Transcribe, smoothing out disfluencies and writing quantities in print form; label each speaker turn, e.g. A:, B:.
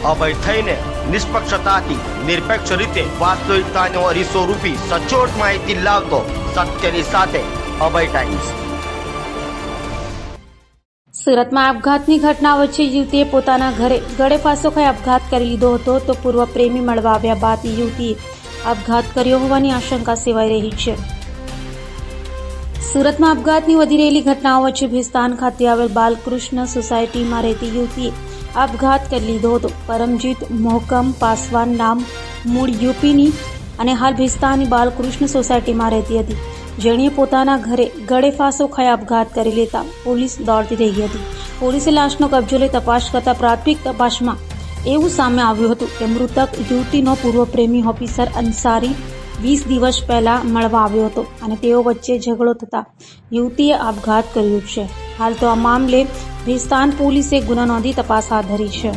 A: અભય થઈને નિષ્પક્ષતાથી નિરપેક્ષ રીતે વાસ્તવિકતાનો અરીસો રૂપી સચોટ માહિતી લાવતો સત્યની સાથે અભય ટાઈમ્સ।
B: સુરતમાં આપઘાતની ઘટના વચ્ચે યુવતીએ પોતાના ઘરે ગળે ફાંસો ખાઈ આપઘાત કરી લીધો હતો તો પૂર્વ પ્રેમી મળવા આવ્યા બાદ યુવતીએ આપઘાત કર્યો હોવાની આશંકા સેવાઈ રહી છે। સુરતમાં આપઘાતની વધી રહેલી ઘટનાઓ વચ્ચે ભેસ્તાન ખાતે આવેલ બાલકૃષ્ણ સોસાયટીમાં રહેતી યુવતીએ આપઘાત કરી લીધો હતો। પરમજીત મોહકમ પાસવાન નામ મૂળ યુપીની અને હાલ ભેસ્તાનની બાલકૃષ્ણ સોસાયટીમાં રહેતી હતી, જેણે પોતાના ઘરે ગળે ફાંસો ખાઈ આપઘાત કરી લેતા પોલીસ દોડતી રહી હતી। પોલીસે લાશનો કબજો લઈ તપાસ કરતા પ્રાથમિક તપાસમાં એવું સામે આવ્યું હતું કે મૃતક યુવતીનો પૂર્વ પ્રેમી ઓફિસર અંસારી 20 દિવસ પહેલા મળવા આવ્યો હતો અને તેઓ વચ્ચે ઝઘડો થતા યુવતીએ આપઘાત કર્યો છે। હાલ તો આ મામલે ભેસ્તાન પોલીસે ગુનો નોંધી તપાસ હાથ ધરી છે।